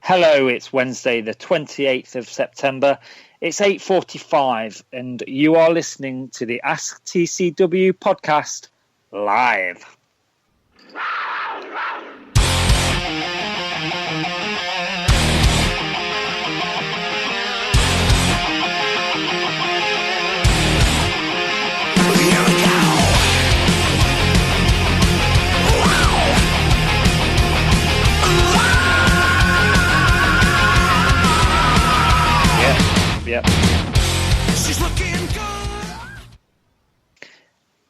Hello, it's Wednesday, the 28th of September. It's 8:45, and you are listening to the AskTCW podcast live. Yep.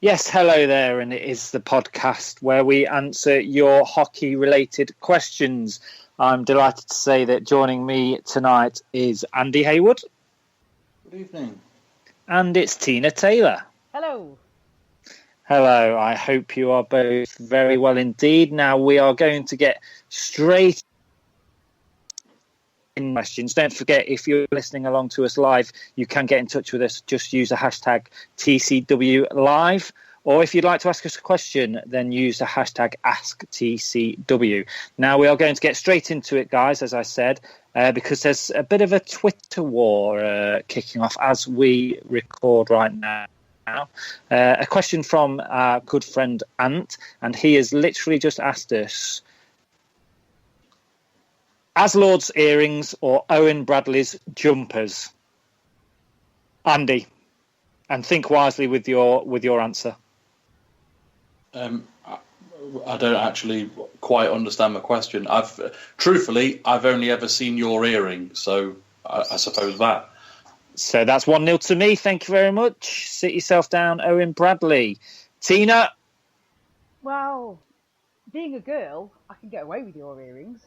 Yes, hello there, and it is the podcast where we answer your hockey-related questions. I'm delighted to say that joining me tonight is Andy Haywood. Good evening. And it's Tina Taylor. Hello. Hello, I hope you are both very well indeed. Now we are going to get straight in questions. Don't forget, if you're listening along to us live, you can get in touch with us. Just use the hashtag TCW Live. Or if you'd like to ask us a question, then use the hashtag AskTCW. Now, we are going to get straight into it, guys, as I said, because there's a bit of a Twitter war kicking off as we record right now. A question from our good friend Ant, and he has literally just asked us, Aslord's earrings or Owen Bradley's jumpers? Andy, and think wisely with your answer. I don't actually quite understand the question. Truthfully, I've only ever seen your earring, so I suppose that. So that's 1-0 to me. Thank you very much. Sit yourself down, Owen Bradley. Tina? Well, being a girl, I can get away with your earrings.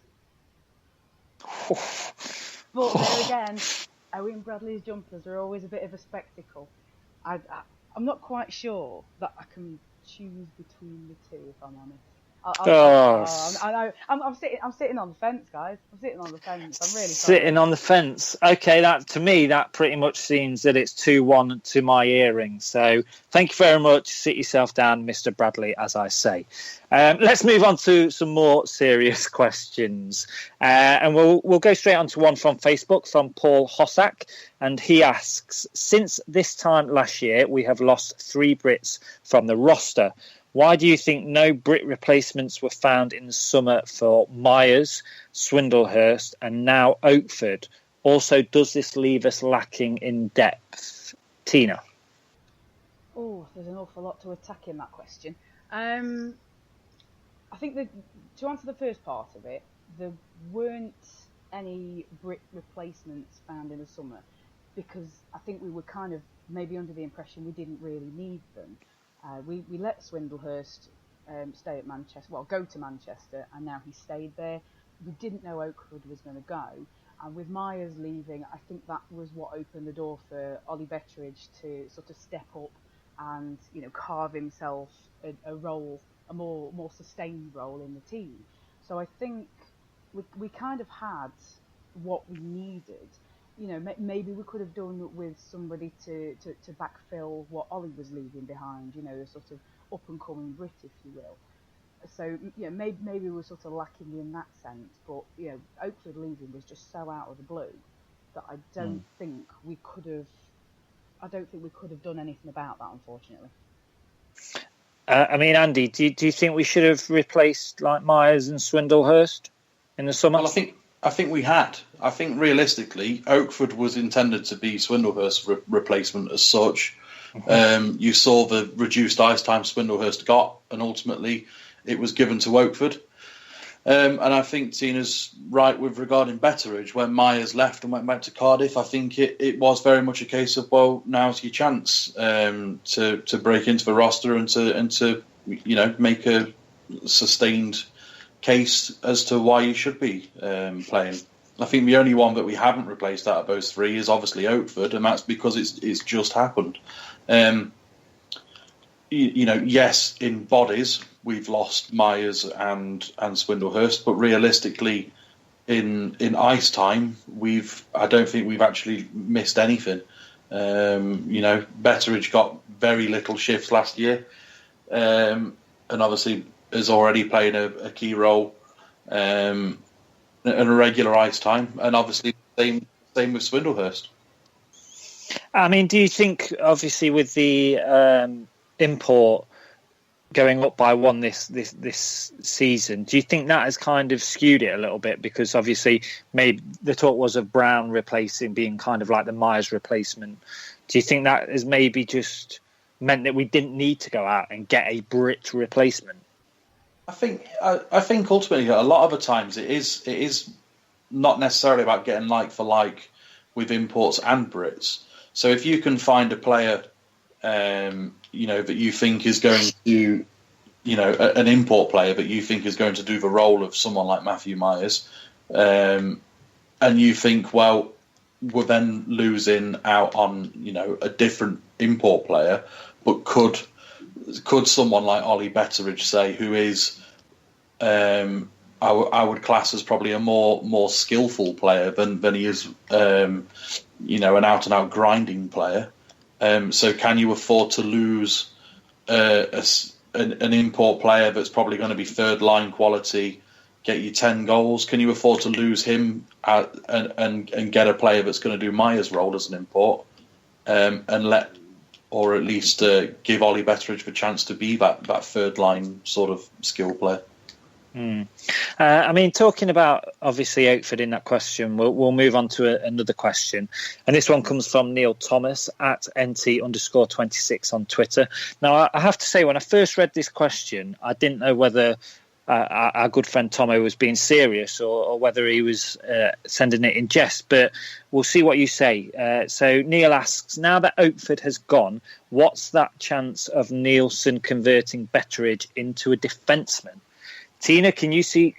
But there again, Owen Bradley's jumpers are always a bit of a spectacle. I'm not quite sure that I can choose between the two, if I'm honest. I'm sitting on the fence, guys. I'm sitting on the fence. I'm really sorry. Sitting on the fence. Okay, to me, that pretty much seems that it's 2-1 to my earring. So thank you very much. Sit yourself down, Mr. Bradley, as I say. Let's move on to some more serious questions. And we'll go straight on to one from Facebook, from Paul Hossack. And he asks, since this time last year, we have lost 3 Brits from the roster. Why do you think no Brit replacements were found in the summer for Myers, Swindlehurst, and now Oakford? Also, does this leave us lacking in depth? Tina? Oh, there's an awful lot to attack in that question. I think that to answer the first part of it, there weren't any Brit replacements found in the summer because I think we were kind of maybe under the impression we didn't really need them. We let Swindlehurst stay at Manchester, go to Manchester, and now he stayed there. We didn't know Oakford was going to go, and with Myers leaving, I think that was what opened the door for Ollie Betteridge to sort of step up and carve himself a role, a more sustained role in the team. So I think we kind of had what we needed. Maybe we could have done with somebody to backfill what Ollie was leaving behind, a sort of up-and-coming Brit, if you will. So, maybe we're sort of lacking in that sense. But, Oakford leaving was just so out of the blue that I don't think we could have done anything about that, unfortunately. Andy, do you think we should have replaced, like, Myers and Swindlehurst in the summer? Well, I think we had. I think realistically, Oakford was intended to be Swindlehurst's replacement as such. Mm-hmm. You saw the reduced ice time Swindlehurst got, and ultimately it was given to Oakford. And I think Tina's right with regarding Betteridge. When Myers left and went back to Cardiff, I think it was very much a case of, well, now's your chance to break into the roster and to make a sustained case as to why you should be playing. I think the only one that we haven't replaced out of those 3 is obviously Oakford, and that's because it's just happened. Yes, in bodies we've lost Myers and Swindlehurst, but realistically, in ice time, I don't think we've actually missed anything. Betteridge got very little shifts last year, and obviously is already playing a key role. and a regular ice time, and obviously same with Swindlehurst. I mean, do you think, obviously, with the import going up by one this season, do you think that has kind of skewed it a little bit? Because obviously, maybe the talk was of Brown being kind of like the Myers replacement. Do you think that has maybe just meant that we didn't need to go out and get a Brit replacement? I think ultimately a lot of the times it is not necessarily about getting like for like with imports and Brits. So if you can find a player, that you think is going to, an import player that you think is going to do the role of someone like Matthew Myers, and you think, well, we're then losing out on, a different import player, but could someone like Ollie Betteridge, say, who is, I would class as probably a more skillful player than he is, an out-and-out grinding player. So can you afford to lose an import player that's probably going to be third-line quality, get you 10 goals? Can you afford to lose him and get a player that's going to do Myers' role as an import, or at least give Ollie Betteridge the chance to be that third-line sort of skill player? I mean, talking about obviously Oakford in that question, we'll move on to another question, and this one comes from Neil Thomas at nt_26 on Twitter. Now, I have to say, when I first read this question, I didn't know whether our good friend Tomo was being serious or whether he was sending it in jest, but we'll see what you say. So Neil asks, now that Oakford has gone, what's that chance of Nielsen converting Betteridge into a defenceman? Tina, can you see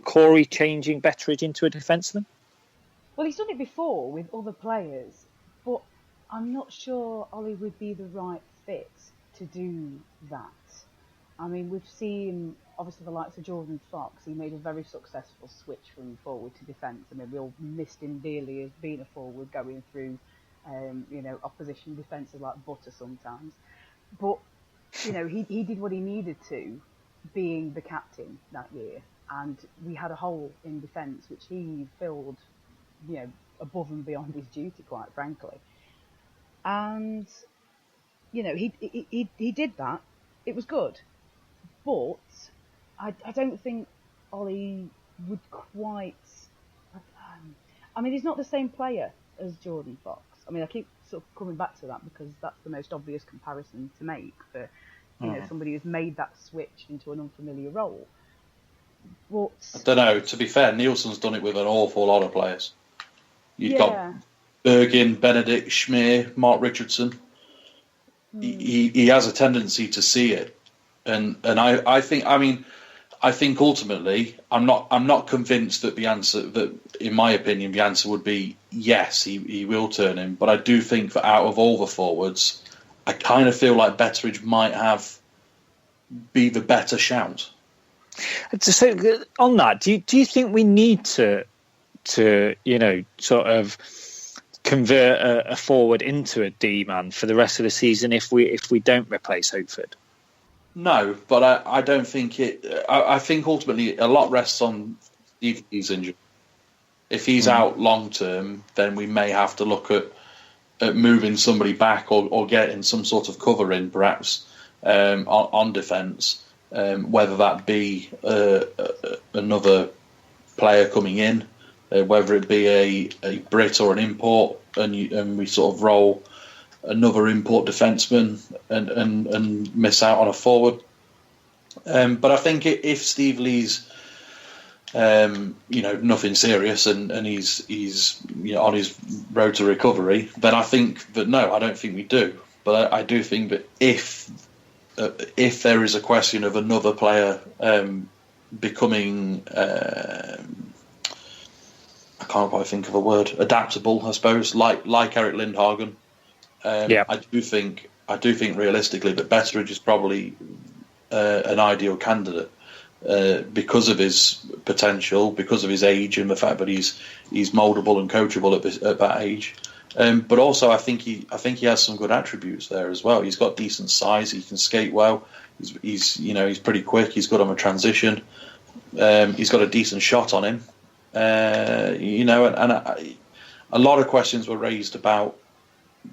Corey changing Betteridge into a defenceman? Well, he's done it before with other players, but I'm not sure Ollie would be the right fit to do that. I mean, we've seen, obviously, the likes of Jordan Fox. He made a very successful switch from forward to defence. I mean, we all missed him dearly as being a forward, going through, opposition defences like butter sometimes. But, he did what he needed to, being the captain that year, and we had a hole in defence which he filled, above and beyond his duty, quite frankly. And he did that. It was good, but I don't think Ollie would quite. I mean, he's not the same player as Jordan Fox. I mean, I keep sort of coming back to that because that's the most obvious comparison to make for somebody who's made that switch into an unfamiliar role. But I don't know. To be fair, Nielsen's done it with an awful lot of players. You've got Bergin, Benedict, Schmier, Mark Richardson. He has a tendency to see it, and I think ultimately I'm not convinced that the answer, that in my opinion the answer would be yes, he will turn him. But I do think that out of all the forwards, I kind of feel like Betteridge might be the better shout. So on that, do you think we need to sort of convert a forward into a D-man for the rest of the season if we don't replace Oakford? No, but I don't think it. I think ultimately a lot rests on Stevie's injury. If he's out long term, then we may have to look at moving somebody back or getting some sort of cover in, perhaps, on defence, whether that be another player coming in, whether it be a Brit or an import, and we sort of roll another import defenceman and miss out on a forward. But I think if Steve Lee's nothing serious and he's on his road to recovery, then I think that no, I don't think we do. But I do think that if there is a question of another player becoming, I can't quite think of a word, adaptable, I suppose, like Eric Lindhagen. I do think realistically that Betteridge is probably an ideal candidate. Because of his potential, because of his age, and the fact that he's mouldable and coachable at that age, but also I think he has some good attributes there as well. He's got decent size. He can skate well. He's pretty quick. He's good on a transition. He's got a decent shot on him. A lot of questions were raised about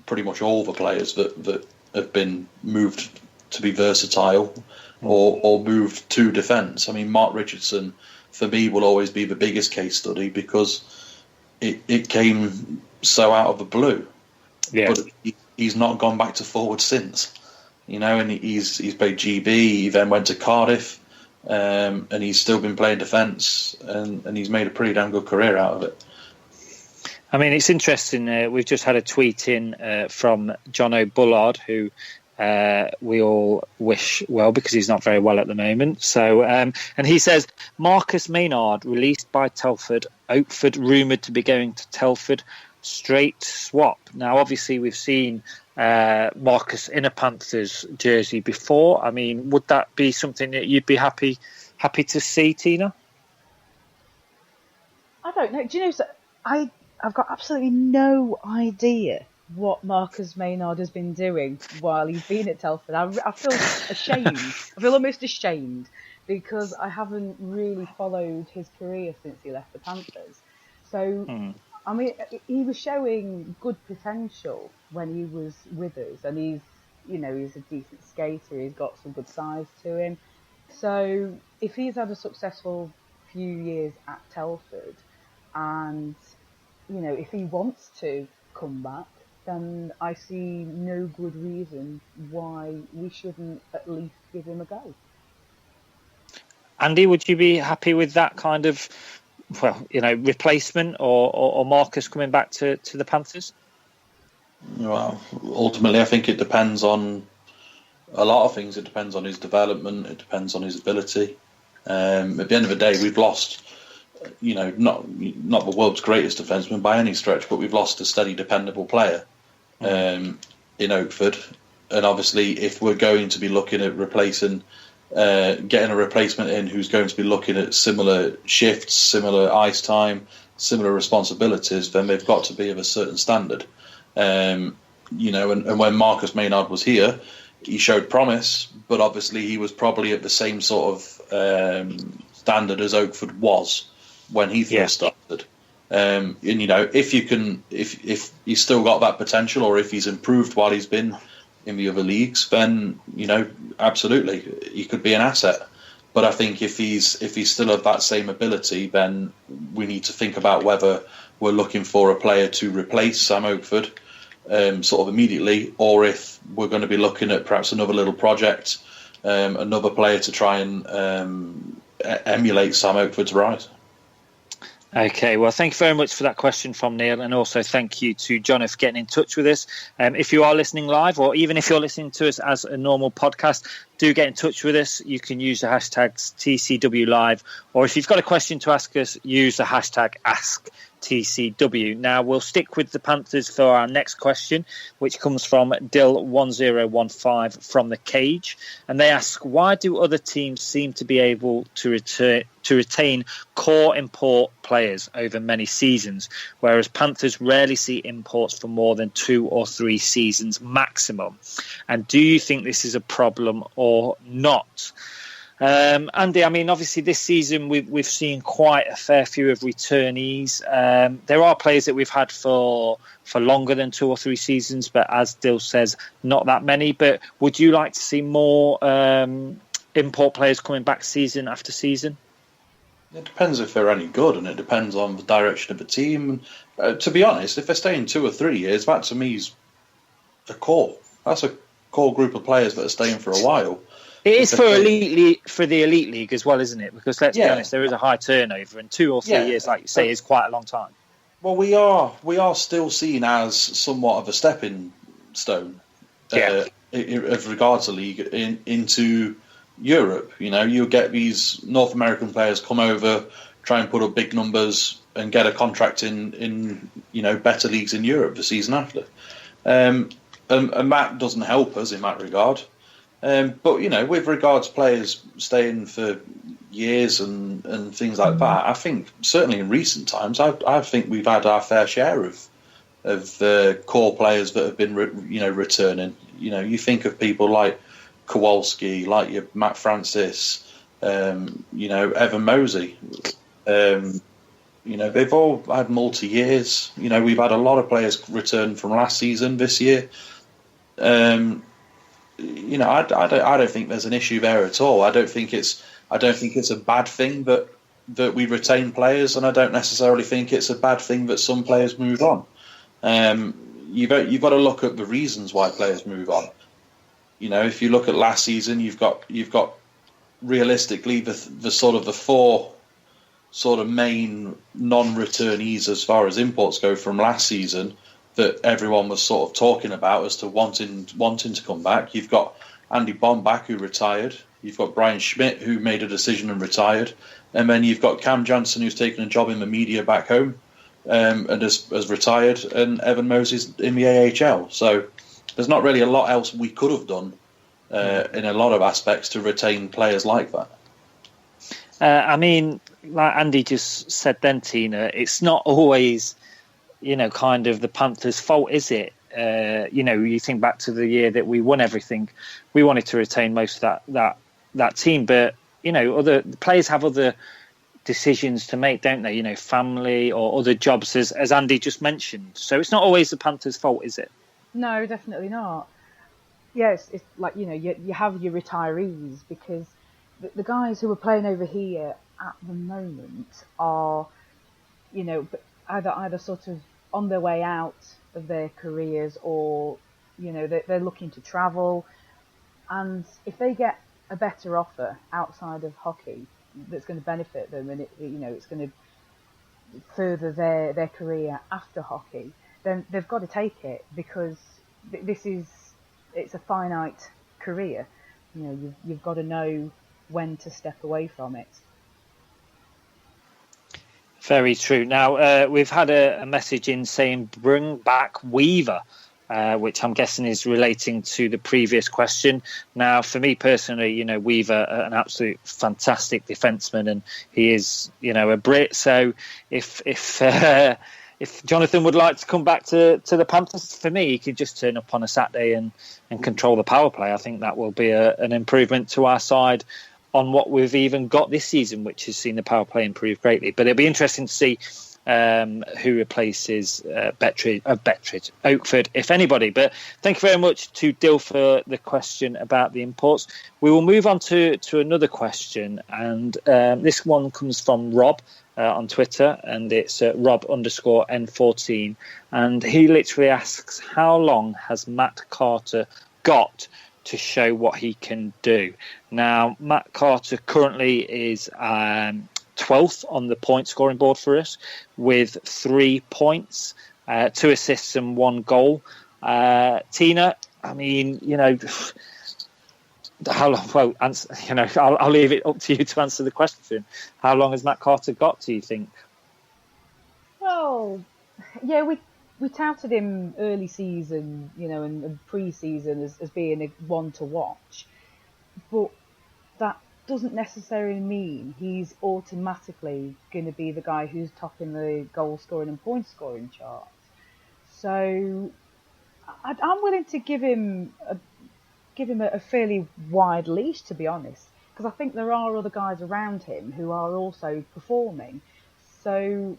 pretty much all the players that have been moved to be versatile or moved to defence. I mean, Mark Richardson, for me, will always be the biggest case study because it came so out of the blue. Yeah. But he's not gone back to forward since. And he's played GB, he then went to Cardiff, and he's still been playing defence, and he's made a pretty damn good career out of it. I mean, it's interesting. We've just had a tweet in from Jono Bullard, who we all wish well because he's not very well at the moment. So, and he says, Marcus Maynard released by Telford, Oakford rumoured to be going to Telford, straight swap. Now, obviously, we've seen Marcus in a Panthers jersey before. I mean, would that be something that you'd be happy to see, Tina? I don't know. Do you know, I've got absolutely no idea what Marcus Maynard has been doing while he's been at Telford. I feel ashamed. I feel almost ashamed because I haven't really followed his career since he left the Panthers. So, I mean, he was showing good potential when he was with us, and he's a decent skater. He's got some good size to him. So, if he's had a successful few years at Telford, and if he wants to come back, then I see no good reason why we shouldn't at least give him a go. Andy, would you be happy with that kind of, replacement or Marcus coming back to the Panthers? Well, ultimately, I think it depends on a lot of things. It depends on his development. It depends on his ability. At the end of the day, we've lost, not the world's greatest defenseman by any stretch, but we've lost a steady, dependable player in Oakford. And obviously, if we're going to be looking at replacing, getting a replacement in who's going to be looking at similar shifts, similar ice time, similar responsibilities, then they've got to be of a certain standard. And when Marcus Maynard was here, he showed promise, but obviously he was probably at the same sort of standard as Oakford was when he first started. If he's still got that potential, or if he's improved while he's been in the other leagues, then absolutely he could be an asset. But I think if he's still of that same ability, then we need to think about whether we're looking for a player to replace Sam Oakford sort of immediately, or if we're going to be looking at perhaps another little project, another player to try and emulate Sam Oakford's rise. Okay, well, thank you very much for that question from Neil, and also thank you to John for getting in touch with us. If you are listening live, or even if you're listening to us as a normal podcast, do get in touch with us. You can use the hashtags TCW Live, or if you've got a question to ask us, use the hashtag AskTCW. Now, we'll stick with the Panthers for our next question, which comes from Dill1015 from The Cage. And they ask, why do other teams seem to be able to retain core import players over many seasons, whereas Panthers rarely see imports for more than 2 or 3 seasons maximum? And do you think this is a problem or not? Andy, I mean, obviously this season we've seen quite a fair few of returnees. There are players that we've had for longer than 2 or 3 seasons, but as Dill says, not that many. But would you like to see more import players coming back season after season? It depends if they're any good, and it depends on the direction of the team. To be honest, if they're staying 2 or 3 years, that to me is a core. That's a core group of players that are staying for a while. It is for the elite league as well, isn't it? Because let's be honest, there is a high turnover, and 2 or 3 years, like you say, is quite a long time. Well, we are still seen as somewhat of a stepping stone as regards the league into Europe. You'll get these North American players come over, try and put up big numbers, and get a contract in better leagues in Europe the season after. And that doesn't help us in that regard. But with regards to players staying for years and things like that, I think certainly in recent times, I think we've had our fair share of core players that have been returning. You think of people like Kowalski, like your Matt Francis, Evan Mosey. They've all had multi-years. We've had a lot of players return from last season this year. I don't think there's an issue there at all. I don't think it's a bad thing that we retain players, and I don't necessarily think it's a bad thing that some players move on. You've got to look at the reasons why players move on. If you look at last season, you've got realistically the sort of the four sort of main non-returnees as far as imports go from last season that everyone was sort of talking about as to wanting to come back. You've got Andy Bombach, who retired. You've got Brian Schmidt, who made a decision and retired. And then you've got Cam Jansen, who's taken a job in the media back home and has retired, and Evan Moses in the AHL. So there's not really a lot else we could have done in a lot of aspects to retain players like that. Like Andy just said then, Tina, it's not always, kind of the Panthers' fault, is it? You think back to the year that we won everything. We wanted to retain most of that team, but other players have other decisions to make, don't they? Family or other jobs, as Andy just mentioned. So it's not always the Panthers' fault, is it? No, definitely not. Yes, it's like you have your retirees, because the guys who are playing over here at the moment are, either sort of on their way out of their careers, or they're looking to travel, and if they get a better offer outside of hockey that's going to benefit them, and it's going to further their career after hockey, then they've got to take it, because it's a finite career. You've got to know when to step away from it. Very true. Now, we've had a message in saying bring back Weaver, which I'm guessing is relating to the previous question. Now, for me personally, Weaver, an absolute fantastic defenseman, and he is, a Brit. So if Jonathan would like to come back to the Panthers, for me, he could just turn up on a Saturday and control the power play. I think that will be an improvement to our side on what we've even got this season, which has seen the power play improve greatly. But it'll be interesting to see who replaces Oakford, if anybody. But thank you very much to Dill for the question about the imports. We will move on to another question, and this one comes from Rob on Twitter, and it's Rob_N14, and he literally asks, how long has Matt Carter got to show what he can do? Now, Matt Carter currently is 12th on the point scoring board for us with 3 points, 2 assists and 1 goal. Tina, how long? Well, I'll leave it up to you to answer the question. How long has Matt Carter got, do you think? Well, yeah, we touted him early season, and pre-season as being a one to watch, but that doesn't necessarily mean he's automatically going to be the guy who's topping the goal scoring and point scoring charts. So I'm willing to give him a fairly wide leash, to be honest, because I think there are other guys around him who are also performing. So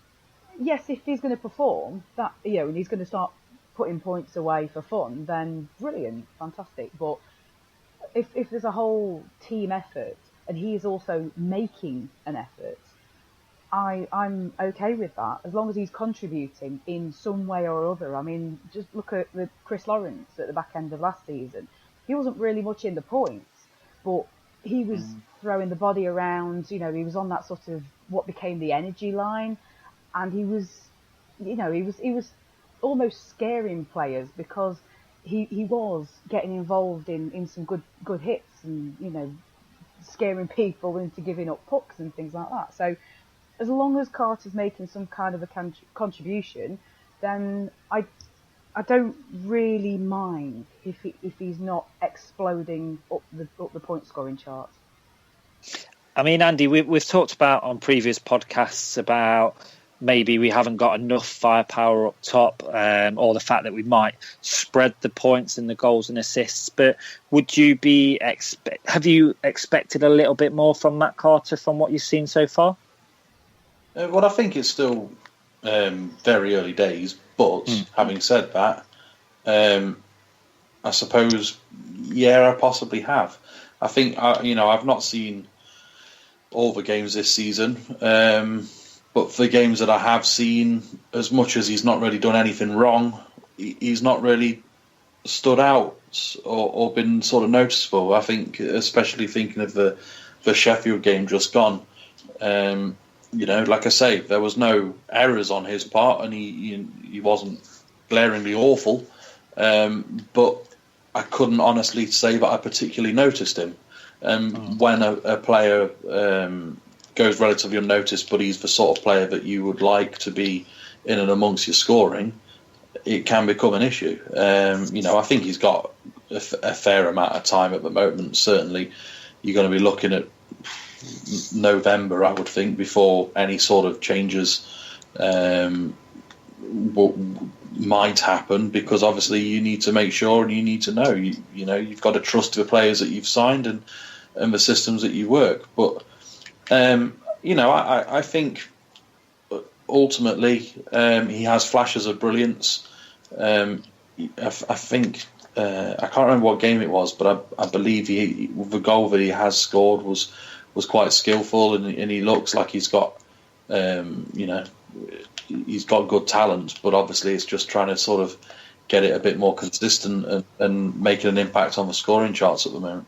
yes, if he's going to perform, that and he's going to start putting points away for fun, then brilliant, fantastic. But if there's a whole team effort and he is also making an effort, I'm okay with that, as long as he's contributing in some way or other. I mean, just look at the Chris Lawrence at the back end of last season. He wasn't really much in the points, but he was throwing the body around. He was on that sort of what became the energy line, and he was almost scaring players, because he was getting involved in some good hits, and scaring people into giving up pucks and things like that. So as long as Carter's making some kind of a contribution, then I don't really mind if he's not exploding up the point scoring charts. I mean, Andy, we've talked about on previous podcasts about maybe we haven't got enough firepower up top, or the fact that we might spread the points and the goals and assists. But would you have you expected a little bit more from Matt Carter from what you've seen so far? Well, I think it's still very early days, but having said that, I suppose, yeah, I possibly have. I think, I've not seen all the games this season, but for the games that I have seen, as much as he's not really done anything wrong, he's not really stood out or been sort of noticeable. I think, especially thinking of the Sheffield game just gone, like I say, there was no errors on his part, and he wasn't glaringly awful, but I couldn't honestly say that I particularly noticed him. When a player goes relatively unnoticed, but he's the sort of player that you would like to be in and amongst your scoring, it can become an issue. I think he's got a fair amount of time at the moment. Certainly, you're going to be looking at November, I would think, before any sort of changes might happen, because obviously you need to make sure and you need to know. You've got to trust the players that you've signed and the systems that you work. But I think ultimately he has flashes of brilliance. I think I can't remember what game it was, but I believe the goal that he has scored was quite skillful, and he looks like he's got he's got good talent, but obviously it's just trying to sort of get it a bit more consistent and making an impact on the scoring charts at the moment.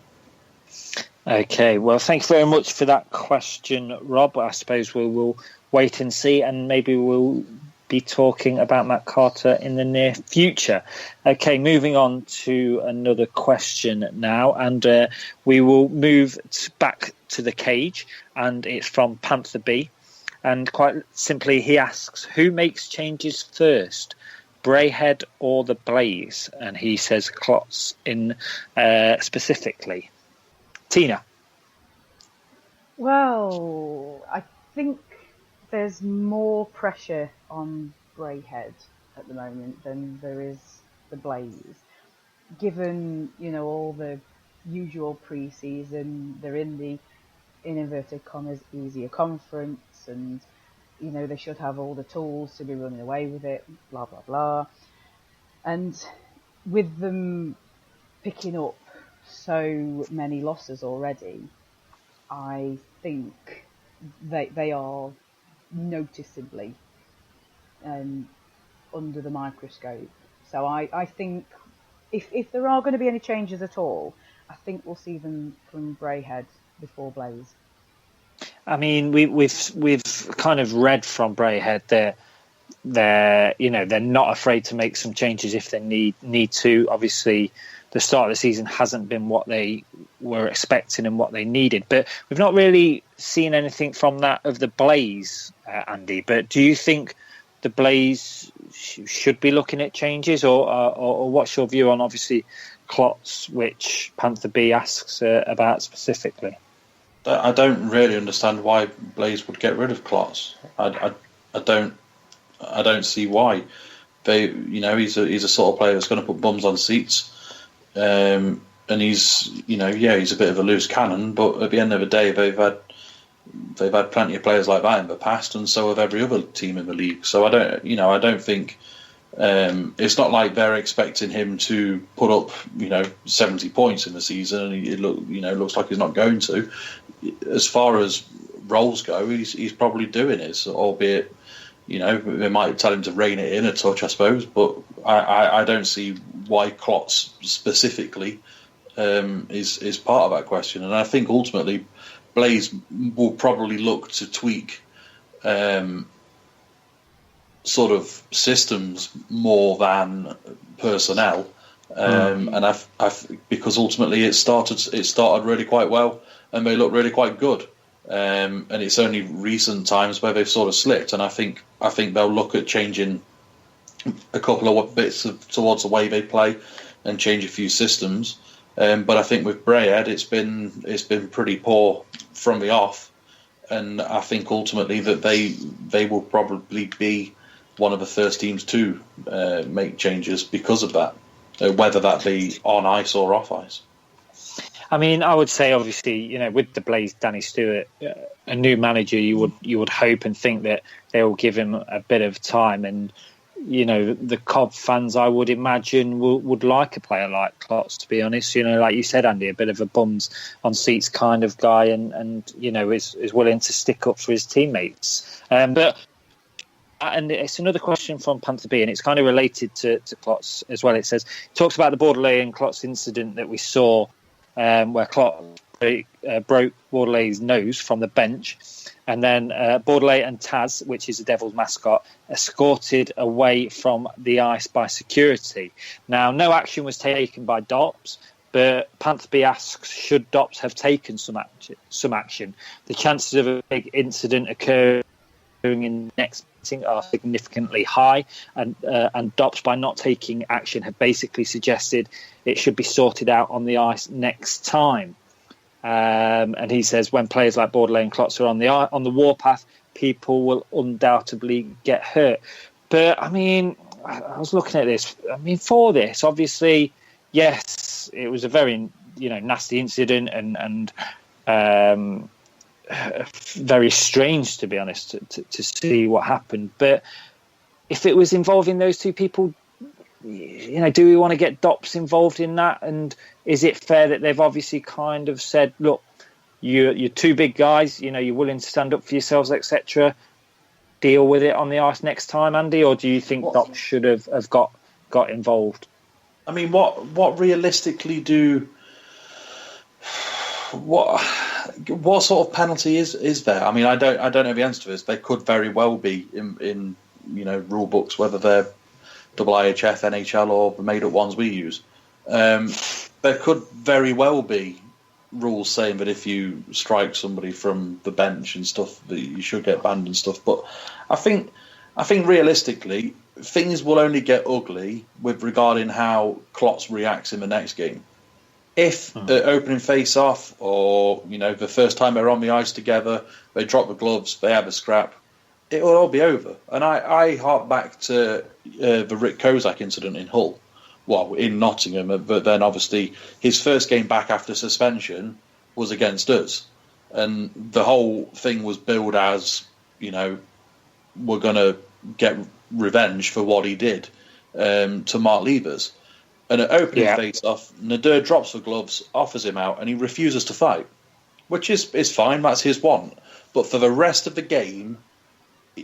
Okay, well, thank you very much for that question, Rob. I suppose we will wait and see, and maybe we'll be talking about Matt Carter in the near future. Okay, moving on to another question now, and we will move back to the cage, and it's from Panther B. And quite simply, he asks, who makes changes first, Brayhead or the Blaze? And he says Klotz in specifically. Tina? Well, I think there's more pressure on Brayhead at the moment than there is the Blaze. Given, all the usual pre-season, they're in the, in inverted commas, easier conference, and they should have all the tools to be running away with it, blah blah blah. And with them picking up so many losses already, I think they are noticeably under the microscope. So I think if there are going to be any changes at all, I think we'll see them from Brayhead before Blaze. I mean, we've kind of read from Brayhead they're not afraid to make some changes if they need to. Obviously, the start of the season hasn't been what they were expecting and what they needed, but we've not really seen anything from that of the Blaze, Andy. But do you think the Blaze should be looking at changes, or what's your view on obviously Klotz, which Panther B asks about specifically? I don't really understand why Blaze would get rid of Klotz. I don't see why. He's a sort of player that's going to put bums on seats, and he's a bit of a loose cannon. But at the end of the day, they've had plenty of players like that in the past, and so have every other team in the league. So I don't think it's not like they're expecting him to put up 70 points in the season, and it looks like he's not going to. As far as roles go, he's probably doing it, albeit they might tell him to rein it in a touch, I suppose. But I don't see why Klotz specifically is part of that question. And I think ultimately Blaze will probably look to tweak sort of systems more than personnel. And because ultimately it started really quite well, and they look really quite good. And it's only recent times where they've sort of slipped, and I think they'll look at changing a couple of bits towards the way they play and change a few systems. But I think with Brayhead, it's been pretty poor from the off, and I think ultimately that they will probably be one of the first teams to make changes because of that, whether that be on ice or off ice. I mean, I would say obviously, with the Blaze, Danny Stewart, a new manager, you would hope and think that they will give him a bit of time, and the Cobb fans, I would imagine, would like a player like Klotz, to be honest. Like you said, Andy, a bit of a bums on seats kind of guy, and is willing to stick up for his teammates. And it's another question from Panther B, and it's kind of related to Klotz as well. It says, talks about the Bordelais and Klotz incident that we saw, where Klotz broke Bordelais' nose from the bench, and then Bordelais and Taz, which is the Devils mascot, escorted away from the ice by security. Now, no action was taken by Dops, but Panther B asks, should Dops have taken some action? The chances of a big incident occurring in the next meeting are significantly high, and Dops, by not taking action, have basically suggested it should be sorted out on the ice next time. And he says, when players like Bordelais and Klotz are on the warpath, people will undoubtedly get hurt. But I mean, I was looking at this. I mean, for this, obviously, yes, it was a very nasty incident and very strange, to be honest, to see what happened. But if it was involving those two people, do we want to get Dops involved in that? And is it fair that they've obviously kind of said, look, you're two big guys, you're willing to stand up for yourselves, etc. Deal with it on the ice next time, Andy? Or do you think Dops should have got involved? I mean, what realistically what sort of penalty is there? I mean, I don't know the answer to this. They could very well be in rule books, whether they're IHF, NHL, or the made up ones we use. There could very well be rules saying that if you strike somebody from the bench and stuff, that you should get banned and stuff. But I think realistically, things will only get ugly with regarding how Klotz reacts in the next game. If the opening face-off, or the first time they're on the ice together, they drop the gloves, they have a scrap, it will all be over. And I hark back to the Rick Kozak incident in Hull, in Nottingham, but then obviously his first game back after suspension was against us, and the whole thing was billed as we're going to get revenge for what he did to Mark Levers. And at opening face-off, Nadir drops the gloves, offers him out, and he refuses to fight, which is fine. That's his want. But for the rest of the game,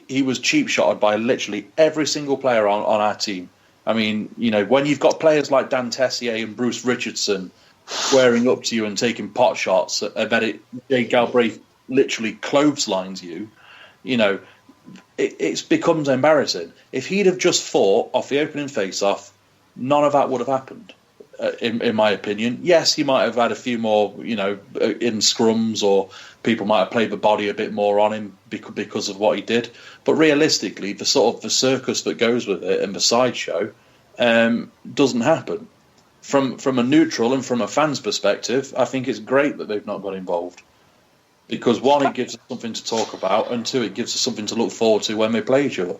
he was cheap-shotted by literally every single player on our team. I mean, when you've got players like Dan Tessier and Bruce Richardson squaring up to you and taking pot shots, that Jay Galbraith literally clotheslines you, it becomes embarrassing. If he'd have just fought off the opening face-off, none of that would have happened, in my opinion. Yes, he might have had a few more, in scrums, or people might have played the body a bit more on him because of what he did. But realistically, the circus that goes with it and the sideshow doesn't happen. From a neutral and from a fan's perspective, I think it's great that they've not got involved. Because one, it gives us something to talk about, and two, it gives us something to look forward to when they play each other.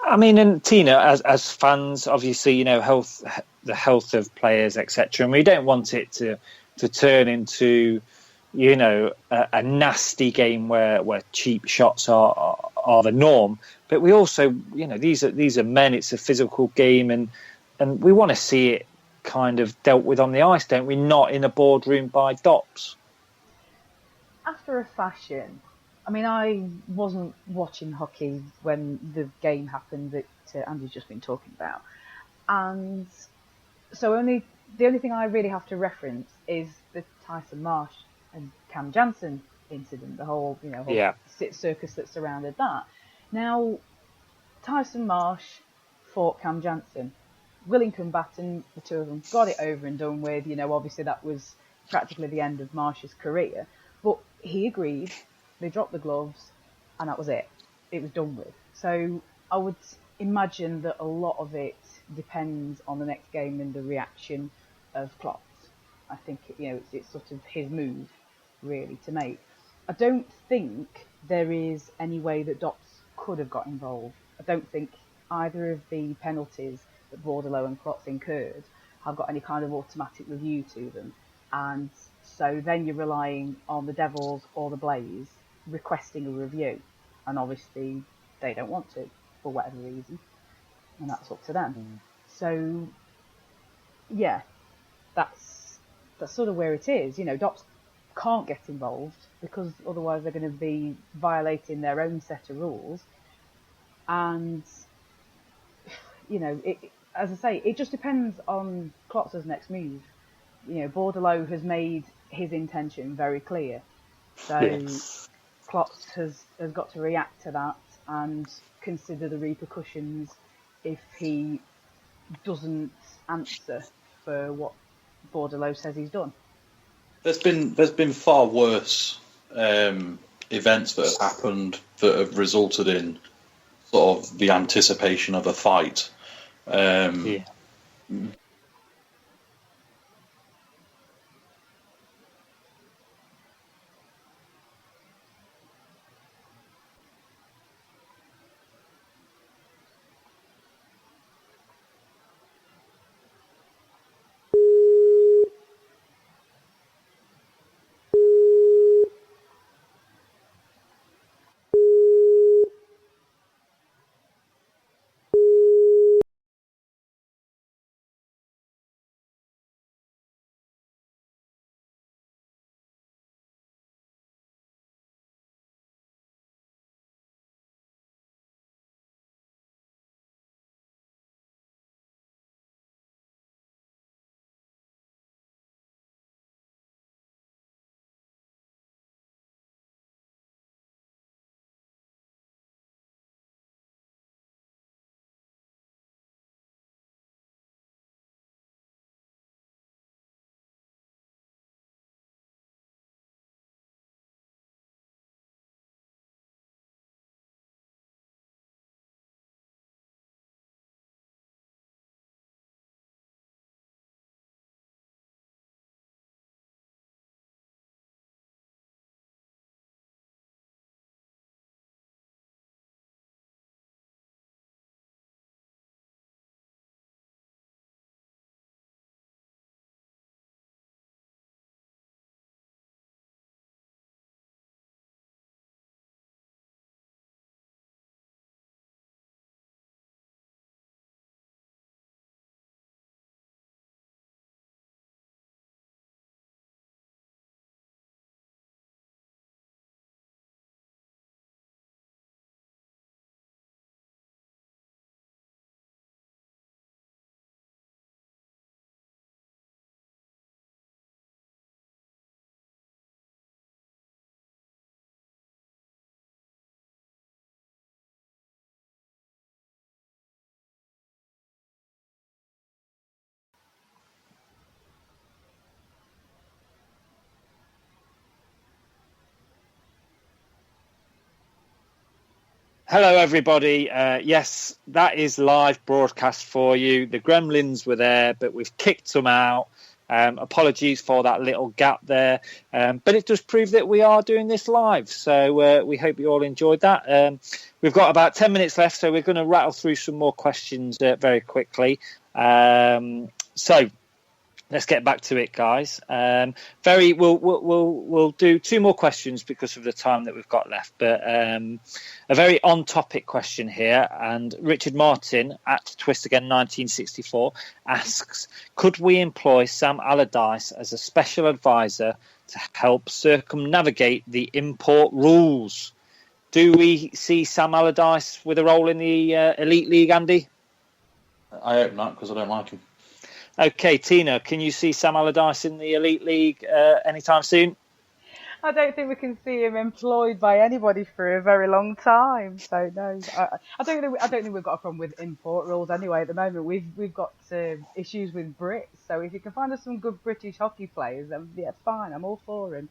I mean, and Tina, as fans, obviously, the health of players, etc., and we don't want it to turn into, a nasty game where cheap shots are the norm. But we also, these are men. It's a physical game, and we want to see it kind of dealt with on the ice, don't we? Not in a boardroom by Dops. After a fashion. I mean, I wasn't watching hockey when the game happened that Andy's just been talking about. And so the only thing I really have to reference is the Tyson Marsh and Cam Jansen incident, the whole circus that surrounded that. Now, Tyson Marsh fought Cam Jansen. Willing combatant, the two of them got it over and done with. Obviously that was practically the end of Marsh's career. But he agreed. They dropped the gloves, and that was it. It was done with. So I would imagine that a lot of it depends on the next game and the reaction of Klotz. I think it's sort of his move, really, to make. I don't think there is any way that Dops could have got involved. I don't think either of the penalties that Bordelais and Klotz incurred have got any kind of automatic review to them. And so then you're relying on the Devils or the Blaze requesting a review. And obviously they don't want to, for whatever reason. And that's up to them. So, yeah, that's sort of where it is. You know, DOPS can't get involved because otherwise they're going to be violating their own set of rules. And, you know, as I say, it just depends on Klotz's next move. You know, Bordelot has made his intention very clear. So Yes. Klotz has got to react to that and consider the repercussions if he doesn't answer for what Bordelot says he's done. There's been far worse events that have happened that have resulted in sort of the anticipation of a fight. Yeah. Hello, everybody. Yes, that is live broadcast for you. The Gremlins were there, but we've kicked them out. Apologies for that little gap there. But it does prove that we are doing this live. So we hope you all enjoyed that. We've got about 10 minutes left, so we're going to rattle through some more questions very quickly. So let's get back to it, guys. We'll do two more questions because of the time that we've got left. But a very on-topic question here, and Richard Martin at Twist Again 1964 asks: could we employ Sam Allardyce as a special advisor to help circumnavigate the import rules? Do we see Sam Allardyce with a role in the Elite League, Andy? I hope not, because I don't like him. Okay, Tina, can you see Sam Allardyce in the Elite League anytime soon? I don't think we can see him employed by anybody for a very long time. So no, I don't think we've got a problem with import rules anyway. At the moment, we've got issues with Brits. So if you can find us some good British hockey players, then yeah, fine. I'm all for him.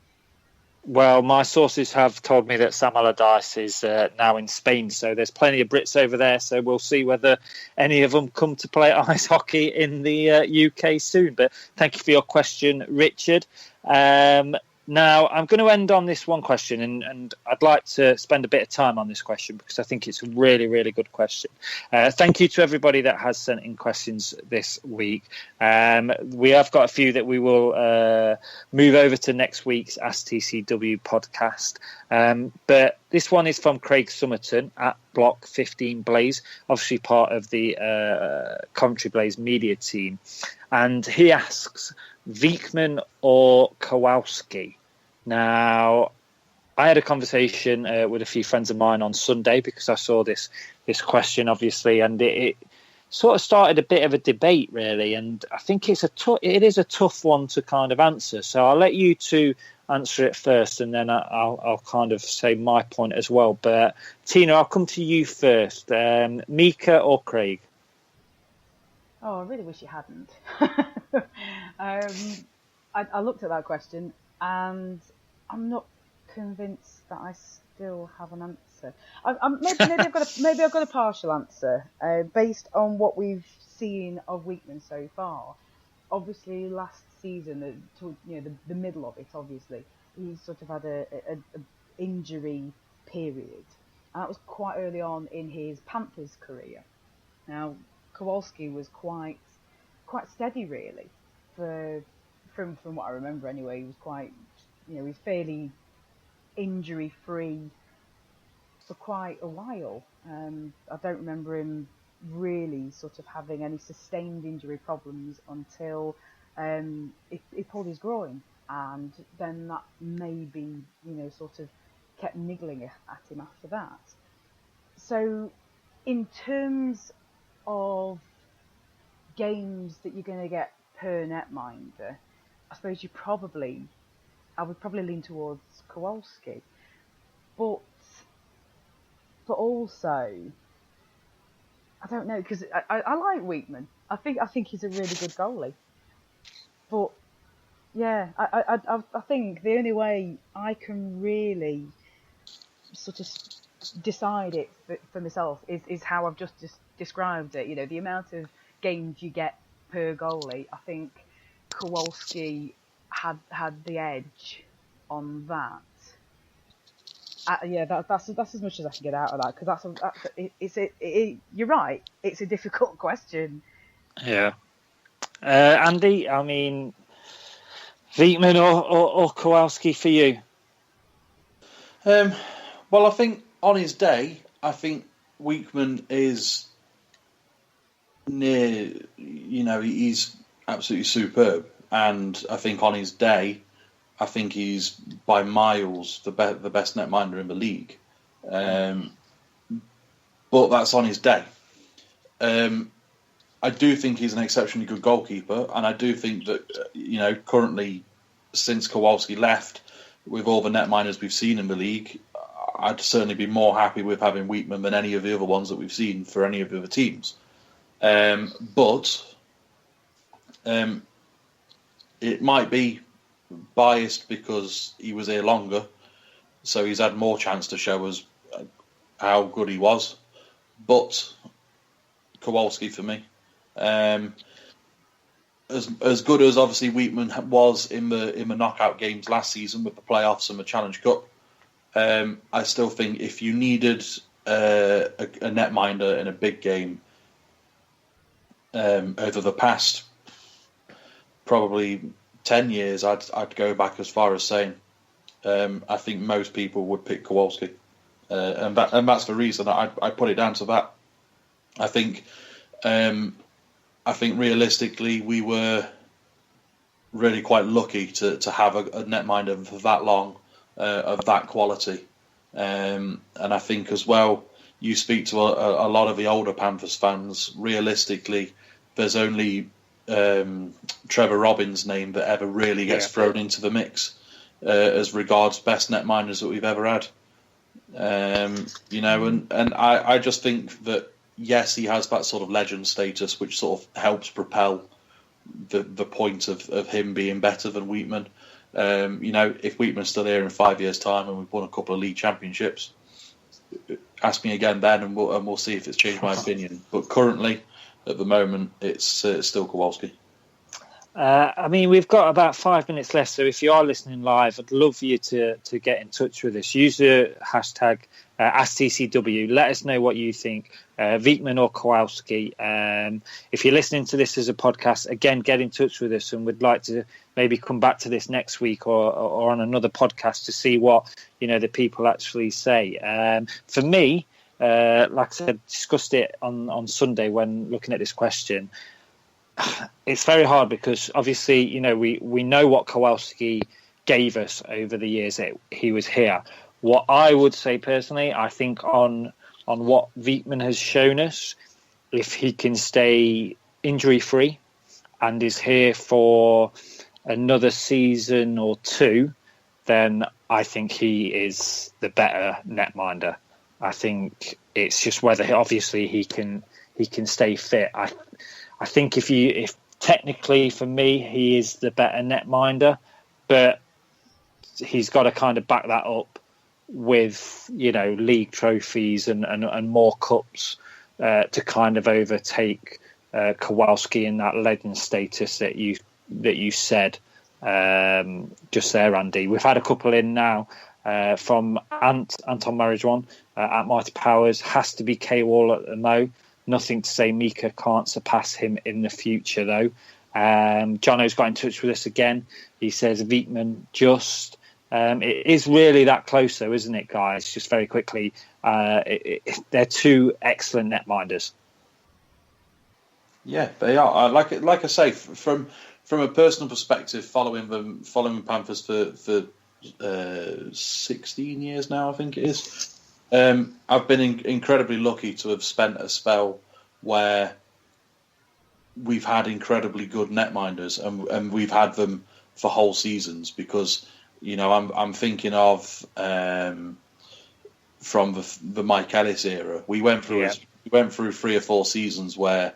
Well, my sources have told me that Sam Allardyce is now in Spain, so there's plenty of Brits over there. So we'll see whether any of them come to play ice hockey in the UK soon. But thank you for your question, Richard. Now, I'm going to end on this one question, and I'd like to spend a bit of time on this question because I think it's a really, really good question. Thank you to everybody that has sent in questions this week. We have got a few that we will move over to next week's AskTCW podcast. But this one is from Craig Summerton at Block 15 Blaze, obviously part of the Coventry Blaze media team. And he asks, Wiekman or Kowalski? Now, I had a conversation with a few friends of mine on Sunday because I saw this question, obviously, and it sort of started a bit of a debate, really. And I think it is a tough one to kind of answer. So I'll let you two answer it first, and then I'll kind of say my point as well. But Tina, I'll come to you first. Mika or Craig? Oh, I really wish you hadn't. I looked at that question and I'm not convinced that I still have an answer. Maybe I've got a partial answer based on what we've seen of Wiekman so far. Obviously, last season, the middle of it, obviously, he sort of had a injury period, and that was quite early on in his Panthers career. Now, Kowalski was quite steady, really, from what I remember anyway. He was quite, he was fairly injury free for quite a while. I don't remember him really sort of having any sustained injury problems until he pulled his groin, and then that maybe sort of kept niggling at him after that. So, in terms of games that you're going to get per netminder, I suppose I would probably lean towards Kowalski, but also I don't know, because I like Wiekman. I think he's a really good goalie, but yeah, I think the only way I can really sort of decide it for myself is how I've just described it. The amount of games you get per goalie. I think Kowalski had the edge on that. That's as much as I can get out of that, because you're right. It's a difficult question. Yeah, Andy. I mean, Wiekman or Kowalski for you? Well, I think on his day, I think Wiekman is near. He's absolutely superb, and I think on his day, I think he's by miles the best netminder in the league. But that's on his day. I do think he's an exceptionally good goalkeeper, and I do think that currently, since Kowalski left, with all the netminders we've seen in the league, I'd certainly be more happy with having Wiekman than any of the other ones that we've seen for any of the other teams. But it might be biased because he was here longer, so he's had more chance to show us how good he was. But Kowalski for me. As good as obviously Wiekman was in the knockout games last season with the playoffs and the Challenge Cup, I still think if you needed a netminder in a big game over the past probably 10 years, I'd go back as far as saying I think most people would pick Kowalski, and that's the reason I put it down to that. I think realistically we were really quite lucky to have a netminder for that long of that quality, and I think as well, you speak to a lot of the older Panthers fans. Realistically, there's only Trevor Robbins' name that ever really gets thrown into the mix as regards best netminders that we've ever had. And I just think that yes, he has that sort of legend status, which sort of helps propel the point of him being better than Wiekman. If Wiekman's still here in 5 years' time and we've won a couple of league championships, ask me again then, and we'll see if it's changed my opinion. But currently, at the moment, it's still Kowalski. I mean, we've got about 5 minutes left, so if you are listening live, I'd love you to get in touch with us. Use the hashtag AskTCW. Let us know what you think, Wietmann or Kowalski. If you're listening to this as a podcast, again, get in touch with us, and we'd like to maybe come back to this next week or on another podcast to see what the people actually say. For me, like I said, discussed it on Sunday when looking at this question. It's very hard because obviously, we know what Kowalski gave us over the years that he was here. What I would say personally, I think on what Wietmann has shown us, if he can stay injury free and is here for another season or two, then I think he is the better netminder. I think it's just whether obviously he can stay fit. I think if technically for me he is the better netminder, but he's got to kind of back that up with league trophies and more cups to kind of overtake Kowalski in that legend status that you said just there, Andy. We've had a couple in now from Anton Marijuan at Mighty Powers. Has to be K-Wall at the Mo. Nothing to say Mika can't surpass him in the future, though. Jono's got in touch with us again. He says Wietmann just. It is really that close, though, isn't it, guys? Just very quickly, they're two excellent netminders. Yeah, they are. Like I say, from a personal perspective, following Panthers for 16 years now, I think it is. I've been incredibly lucky to have spent a spell where we've had incredibly good netminders, and we've had them for whole seasons. Because I'm thinking of from the Mike Ellis era. We went through 3 or 4 seasons where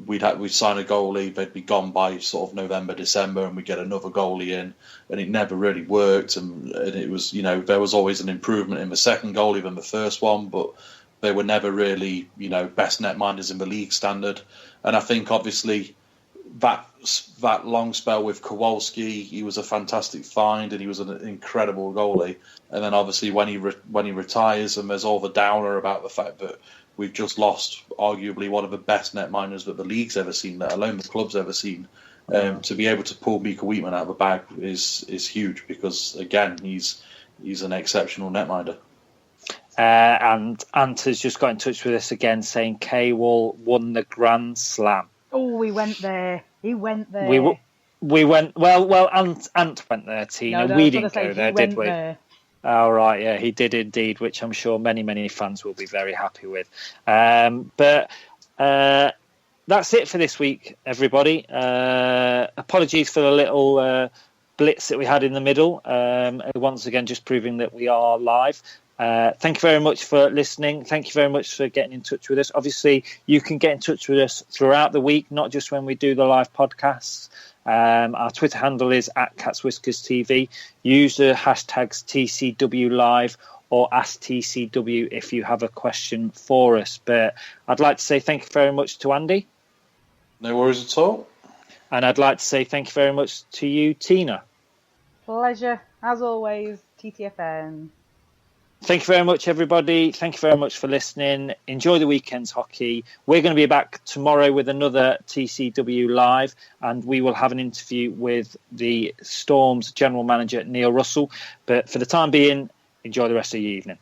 we'd sign a goalie, they'd be gone by sort of November, December, and we get another goalie in, and it never really worked. And it was, there was always an improvement in the second goalie than the first one, but they were never really, best netminders in the league standard. And I think obviously that long spell with Kowalski, he was a fantastic find, and he was an incredible goalie. And then obviously when he retires, and there's all the downer about the fact that we've just lost arguably one of the best netminders that the league's ever seen, let alone the club's ever seen. To be able to pull Mika Wietmann out of the bag is huge, because again he's an exceptional netminder. And Ant has just got in touch with us again, saying K-Wall won the Grand Slam. Oh, we went there. He went there. We went. Well, Ant went there, Tina. No, we didn't go there, did we? There. Oh, right, yeah, he did indeed, which I'm sure many fans will be very happy with. But that's it for this week, everybody. Apologies for the little blitz that we had in the middle. Once again, just proving that we are live. Thank you very much for listening. Thank you very much for getting in touch with us. Obviously, you can get in touch with us throughout the week, not just when we do the live podcasts. Our Twitter handle is @CatsWhiskersTV. Use the hashtags TCW Live or AskTCW if you have a question for us. But I'd like to say thank you very much to Andy. No worries at all. And I'd like to say thank you very much to you, Tina. Pleasure, as always, TTFN. Thank you very much, everybody. Thank you very much for listening. Enjoy the weekend's hockey. We're going to be back tomorrow with another TCW Live, and we will have an interview with the Storm's general manager, Neil Russell. But for the time being, enjoy the rest of your evening.